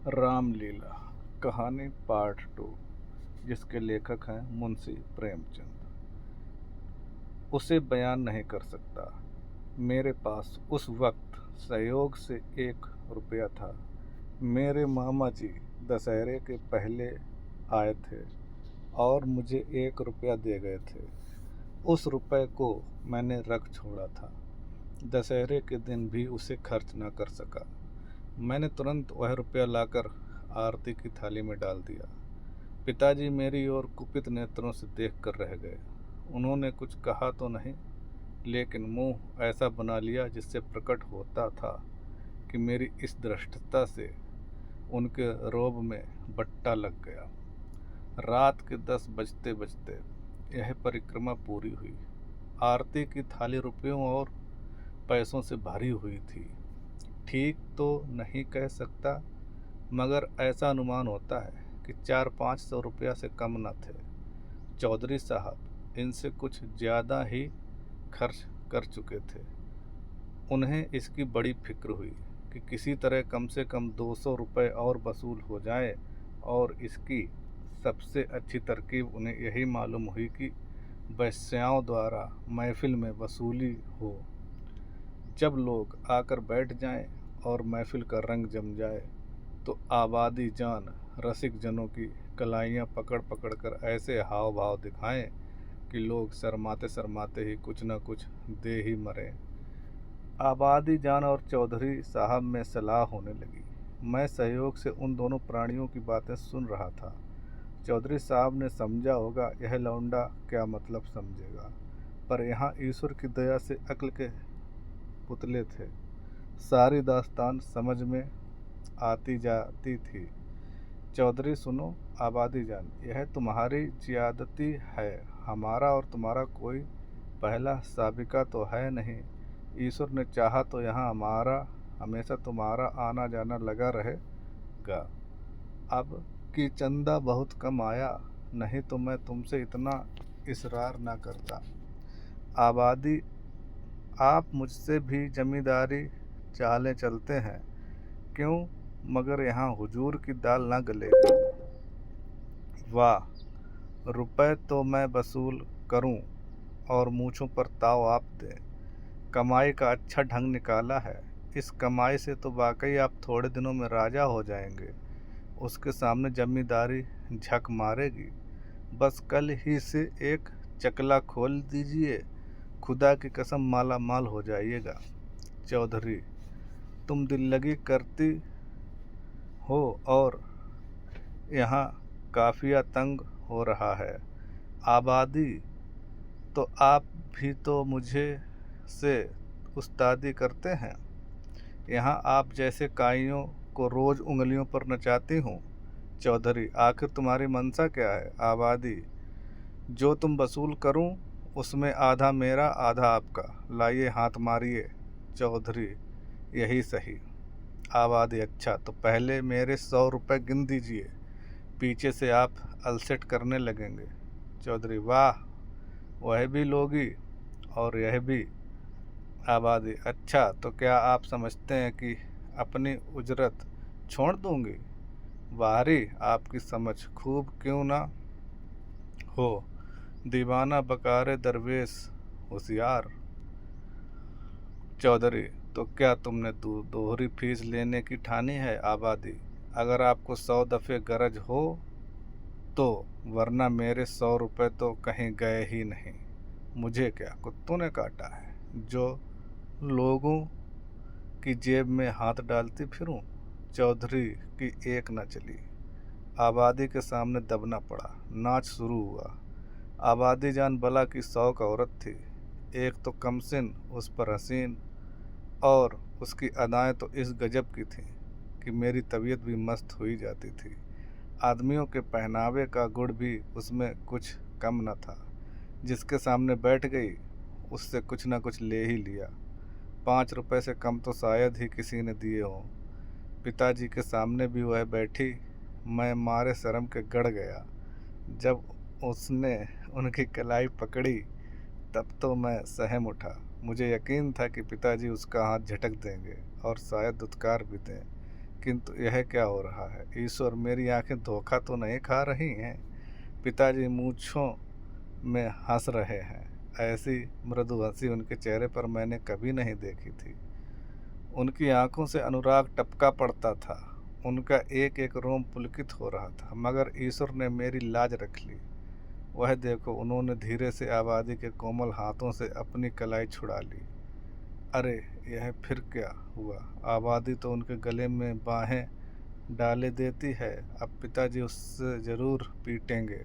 रामलीला कहानी पार्ट 2, जिसके लेखक हैं मुंशी प्रेमचंद। उसे बयान नहीं कर सकता। मेरे पास उस वक्त सहयोग से 1 रुपया था। मेरे मामा जी दशहरे के पहले आए थे और मुझे 1 रुपया दे गए थे। उस रुपये को मैंने रख छोड़ा था। दशहरे के दिन भी उसे खर्च न कर सका। मैंने तुरंत वह रुपया लाकर आरती की थाली में डाल दिया। पिताजी मेरी ओर कुपित नेत्रों से देख कर रह गए। उन्होंने कुछ कहा तो नहीं, लेकिन मुंह ऐसा बना लिया जिससे प्रकट होता था कि मेरी इस धृष्टता से उनके रोब में बट्टा लग गया। रात के 10 बजते बजते यह परिक्रमा पूरी हुई। आरती की थाली रुपयों और पैसों से भरी हुई थी। ठीक तो नहीं कह सकता, मगर ऐसा अनुमान होता है कि 400-500 रुपया से कम न थे। चौधरी साहब इनसे कुछ ज़्यादा ही खर्च कर चुके थे। उन्हें इसकी बड़ी फिक्र हुई कि किसी तरह कम से कम 200 रुपये और वसूल हो जाए, और इसकी सबसे अच्छी तरकीब उन्हें यही मालूम हुई कि वेश्याओं द्वारा महफिल में वसूली हो। जब लोग आकर बैठ जाएं और महफिल का रंग जम जाए, तो आबादी जान रसिक जनों की कलाइयाँ पकड़ पकड़ कर ऐसे हाव भाव दिखाएं कि लोग शर्माते शर्माते ही कुछ न कुछ दे ही मरें। आबादी जान और चौधरी साहब में सलाह होने लगी। मैं सहयोग से उन दोनों प्राणियों की बातें सुन रहा था। चौधरी साहब ने समझा होगा यह लौंडा क्या मतलब समझेगा, पर यहाँ ईश्वर की दया से अक्ल के पुतले थे। सारी दास्तान समझ में आती जाती थी। चौधरी सुनो, आबादी जान, यह तुम्हारी ज़्यादती है। हमारा और तुम्हारा कोई पहला साबिका तो है नहीं। ईश्वर ने चाहा तो यहाँ हमारा हमेशा तुम्हारा आना जाना लगा रहेगा। अब कि चंदा बहुत कम आया, नहीं तो मैं तुमसे इतना इसरार ना करता। आबादी, आप मुझसे भी जमींदारी चाले चलते हैं क्यों? मगर यहाँ हुजूर की दाल ना गलेगी। वाह, रुपए तो मैं वसूल करूं और मूछों पर ताव आप दें। कमाई का अच्छा ढंग निकाला है। इस कमाई से तो वाकई आप थोड़े दिनों में राजा हो जाएंगे। उसके सामने जमींदारी झक मारेगी। बस कल ही से एक चकला खोल दीजिए, खुदा की कसम माला माल हो जाइएगा। चौधरी, तुम दिल लगी करती हो और यहाँ काफिया तंग हो रहा है। आबादी, तो आप भी तो मुझे से उस्तादी करते हैं। यहाँ आप जैसे काइयों को रोज उंगलियों पर नचाती हूँ। चौधरी, आखिर तुम्हारी मंशा क्या है? आबादी, जो तुम वसूल करूँ उसमें आधा मेरा आधा आपका। लाइए हाथ मारिए। चौधरी, यही सही। आबादी, अच्छा तो पहले मेरे 100 रुपये गिन दीजिए, पीछे से आप अलसेट करने लगेंगे। चौधरी, वाह, वह भी लोगी और यह भी। आबादी, अच्छा तो क्या आप समझते हैं कि अपनी उजरत छोड़ दूंगी? बाहरी, आपकी समझ खूब क्यों ना हो। दीवाना बकारे दरवेश होशियार। चौधरी, तो क्या तुमने दोहरी फीस लेने की ठानी है? आबादी, अगर आपको 100 दफ़े गरज हो तो, वरना मेरे 100 रुपये तो कहीं गए ही नहीं। मुझे क्या कुत्तों ने काटा है जो लोगों की जेब में हाथ डालती फिरूं? चौधरी की एक न चली। आबादी के सामने दबना पड़ा। नाच शुरू हुआ। आबादी जान बला की 100 औरत थी। एक तो कमसिन, उस पर हसीन, और उसकी अदाएं तो इस गजब की थीं कि मेरी तबीयत भी मस्त हुई जाती थी। आदमियों के पहनावे का गुण भी उसमें कुछ कम न था। जिसके सामने बैठ गई उससे कुछ न कुछ ले ही लिया। 5 रुपए से कम तो शायद ही किसी ने दिए हों। पिताजी के सामने भी वह बैठी। मैं मारे शर्म के गड़ गया। जब उसने उनकी कलाई पकड़ी तब तो मैं सहम उठा। मुझे यकीन था कि पिताजी उसका हाथ झटक देंगे और शायद धुतकार भी दें। किंतु यह क्या हो रहा है? ईश्वर, मेरी आंखें धोखा तो नहीं खा रही हैं? पिताजी मूंछों में हंस रहे हैं। ऐसी मृदु हंसी उनके चेहरे पर मैंने कभी नहीं देखी थी। उनकी आंखों से अनुराग टपका पड़ता था। उनका एक एक रोम पुलकित हो रहा था। मगर ईश्वर ने मेरी लाज रख ली। वह देखो, उन्होंने धीरे से आबादी के कोमल हाथों से अपनी कलाई छुड़ा ली। अरे, यह फिर क्या हुआ? आबादी तो उनके गले में बाहें डाले देती है। अब पिताजी उससे जरूर पीटेंगे।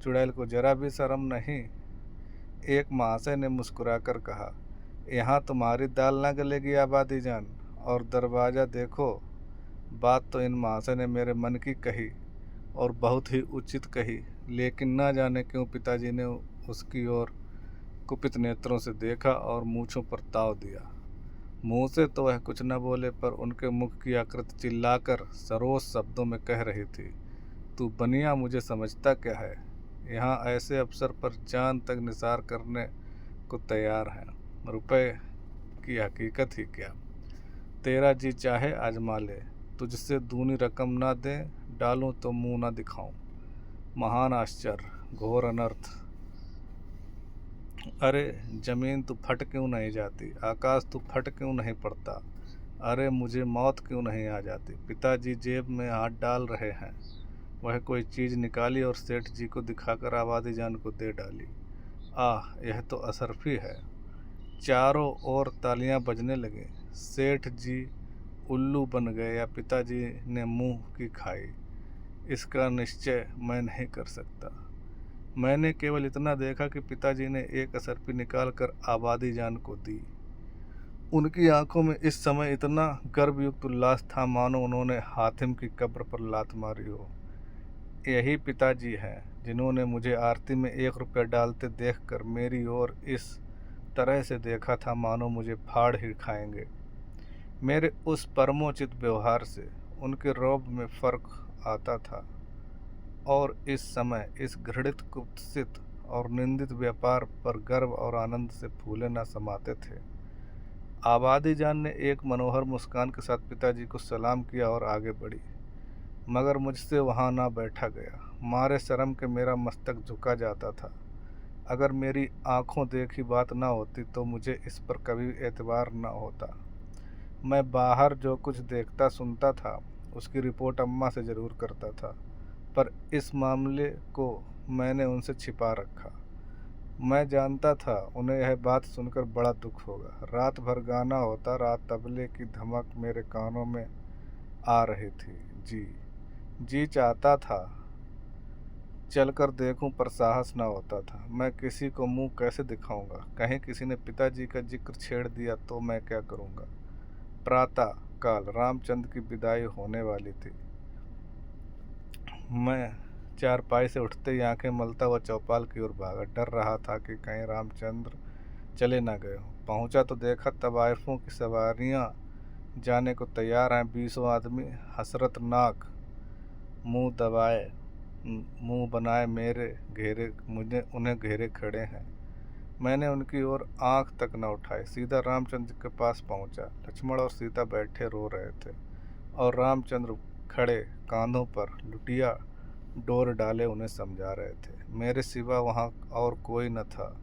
चुड़ैल को जरा भी शर्म नहीं? एक महाशय ने मुस्कुराकर कहा, यहाँ तुम्हारी दाल न गलेगी आबादी जान। और दरवाज़ा देखो। बात तो इन महाशय ने मेरे मन की कही और बहुत ही उचित कही, लेकिन न जाने क्यों पिताजी ने उसकी ओर कुपित नेत्रों से देखा और मूंछों पर ताव दिया। मुंह से तो वह कुछ न बोले, पर उनके मुख की आकृति चिल्लाकर सरोस शब्दों में कह रही थी, तू बनिया मुझे समझता क्या है? यहाँ ऐसे अवसर पर जान तक निसार करने को तैयार हैं। रुपए की हकीकत ही क्या? तेरा जी चाहे आजमा ले। तुझसे दूनी रकम ना दे डालूं तो मुंह ना दिखाऊं। महान आश्चर्य, घोर अनर्थ। अरे जमीन तू फट क्यों नहीं जाती? आकाश तू फट क्यों नहीं पड़ता? अरे मुझे मौत क्यों नहीं आ जाती? पिताजी जेब में हाथ डाल रहे हैं। वह कोई चीज़ निकाली और सेठ जी को दिखाकर आबादी जान को दे डाली। आह, यह तो असरफी है। चारों ओर तालियां बजने लगी। सेठ जी उल्लू बन गए या पिताजी ने मुंह की खाई, इसका निश्चय मैं नहीं कर सकता। मैंने केवल इतना देखा कि पिताजी ने एक असरफी निकाल कर आबादी जान को दी। उनकी आंखों में इस समय इतना गर्वयुक्त उल्लास था मानो उन्होंने हातिम की कब्र पर लात मारी हो। यही पिताजी हैं जिन्होंने मुझे आरती में 1 रुपया डालते देखकर मेरी ओर इस तरह से देखा था मानो मुझे फाड़ ही खाएंगे। मेरे उस परमोचित व्यवहार से उनके रौब में फर्क आता था और इस समय इस घृणित, कुत्सित और निंदित व्यापार पर गर्व और आनंद से फूले न समाते थे। आबादी जान ने एक मनोहर मुस्कान के साथ पिताजी को सलाम किया और आगे बढ़ी, मगर मुझसे वहाँ ना बैठा गया। मारे शर्म के मेरा मस्तक झुका जाता था। अगर मेरी आंखों देखी बात ना होती तो मुझे इस पर कभी एतबार न होता। मैं बाहर जो कुछ देखता सुनता था उसकी रिपोर्ट अम्मा से ज़रूर करता था, पर इस मामले को मैंने उनसे छिपा रखा। मैं जानता था उन्हें यह बात सुनकर बड़ा दुख होगा। रात भर गाना होता, रात तबले की धमक मेरे कानों में आ रही थी। जी चाहता था चलकर देखूं, पर साहस न होता था। मैं किसी को मुंह कैसे दिखाऊंगा? कहीं किसी ने पिताजी का जिक्र छेड़ दिया तो मैं क्या करूंगा? प्रातः काल रामचंद्र की विदाई होने वाली थी। मैं चारपाई से उठते ही आंखें मलता हुआ चौपाल की ओर भागा। डर रहा था कि कहीं रामचंद्र चले न गए हों। पहुंचा तो देखा तवाइफों की सवारियां जाने को तैयार हैं। 20 आदमी हसरतनाक मुंह बनाए मुझे उन्हें घेरे खड़े हैं। मैंने उनकी ओर आंख तक न उठाई, सीधा रामचंद्र के पास पहुंचा। लक्ष्मण और सीता बैठे रो रहे थे और रामचंद्र खड़े कांधों पर लुटिया डोर डाले उन्हें समझा रहे थे। मेरे सिवा वहां और कोई न था।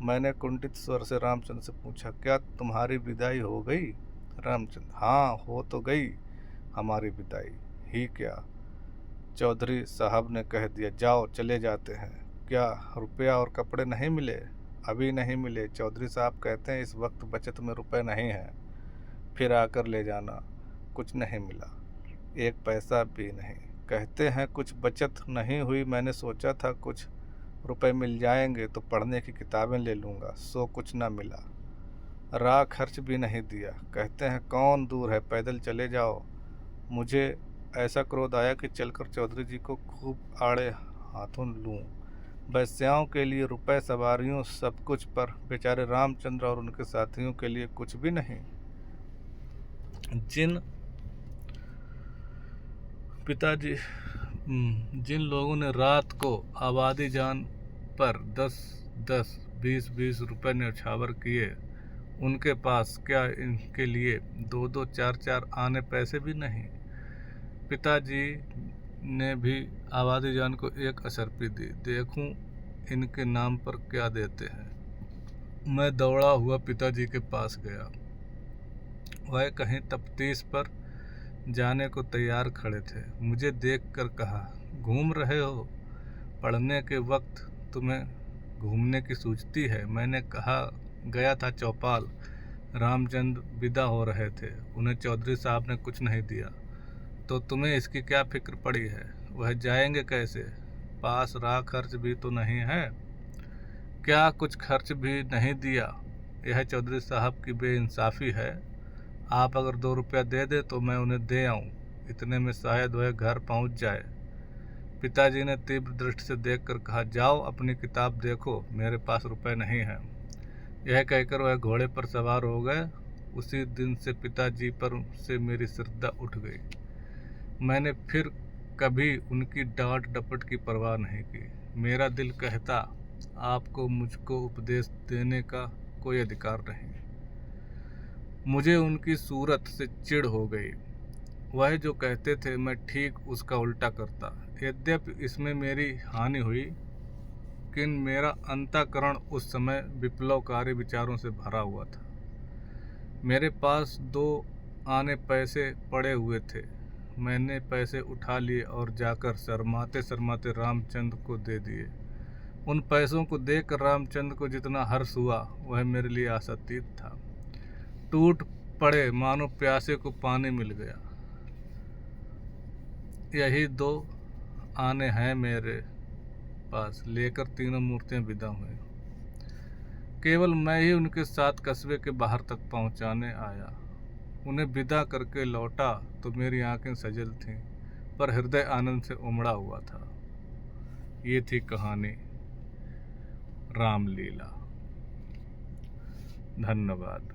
मैंने कुंठित स्वर से रामचंद्र से पूछा, क्या तुम्हारी विदाई हो गई? रामचंद्र, हाँ हो तो गई हमारी विदाई ही क्या, चौधरी साहब ने कह दिया, जाओ चले जाते हैं। क्या रुपया और कपड़े नहीं मिले? अभी नहीं मिले। चौधरी साहब कहते हैं इस वक्त बचत में रुपए नहीं हैं, फिर आकर ले जाना। कुछ नहीं मिला, 1 पैसा भी नहीं। कहते हैं कुछ बचत नहीं हुई। मैंने सोचा था कुछ रुपए मिल जाएंगे तो पढ़ने की किताबें ले लूँगा, सो कुछ ना मिला। राह खर्च भी नहीं दिया। कहते हैं कौन दूर है, पैदल चले जाओ। मुझे ऐसा क्रोध आया कि चलकर चौधरी जी को खूब आड़े हाथों लूँ। वैश्याओं के लिए रुपए, सवारियों, सब कुछ, पर बेचारे रामचंद्र और उनके साथियों के लिए कुछ भी नहीं। जिन लोगों ने रात को आबादी जान पर 10-10, 20-20 रुपए न्यौछावर किए, उनके पास क्या इनके लिए 2-2 4-4 आने पैसे भी नहीं। पिताजी ने भी आबादी जान को एक अशर्फी दी, देखूं इनके नाम पर क्या देते हैं। मैं दौड़ा हुआ पिताजी के पास गया। वह कहीं तफ्तीश पर जाने को तैयार खड़े थे। मुझे देखकर कहा, घूम रहे हो? पढ़ने के वक्त तुम्हें घूमने की सूझती है? मैंने कहा, गया था चौपाल। रामचंद विदा हो रहे थे, उन्हें चौधरी साहब ने कुछ नहीं दिया। तो तुम्हें इसकी क्या फिक्र पड़ी है? वह जाएंगे कैसे? पास राह खर्च भी तो नहीं है। क्या कुछ खर्च भी नहीं दिया? यह चौधरी साहब की बेइंसाफ़ी है। आप अगर 2 रुपया दे दे तो मैं उन्हें दे आऊं, इतने में शायद वह घर पहुंच जाए। पिताजी ने तीव्र दृष्टि से देखकर कहा, जाओ अपनी किताब देखो, मेरे पास रुपए नहीं हैं। यह कहकर वह घोड़े पर सवार हो गए। उसी दिन से पिताजी पर से मेरी श्रद्धा उठ गई। मैंने फिर कभी उनकी डांट डपट की परवाह नहीं की। मेरा दिल कहता, आपको मुझको उपदेश देने का कोई अधिकार नहीं। मुझे उनकी सूरत से चिढ़ हो गई। वह जो कहते थे मैं ठीक उसका उल्टा करता। यद्यपि इसमें मेरी हानि हुई, लेकिन मेरा अंतःकरण उस समय विप्लवकारी विचारों से भरा हुआ था। मेरे पास 2 आने पैसे पड़े हुए थे। मैंने पैसे उठा लिए और जाकर शर्माते शर्माते रामचंद को दे दिए। उन पैसों को देखकर रामचंद को जितना हर्ष हुआ, वह मेरे लिए आशातीत था। टूट पड़े मानो प्यासे को पानी मिल गया। यही 2 आने हैं मेरे पास, लेकर तीनों मूर्तियां विदा हुई। केवल मैं ही उनके साथ कस्बे के बाहर तक पहुंचाने आया। उन्हें विदा करके लौटा तो मेरी आंखें सजल थीं, पर हृदय आनंद से उमड़ा हुआ था। ये थी कहानी रामलीला। धन्यवाद।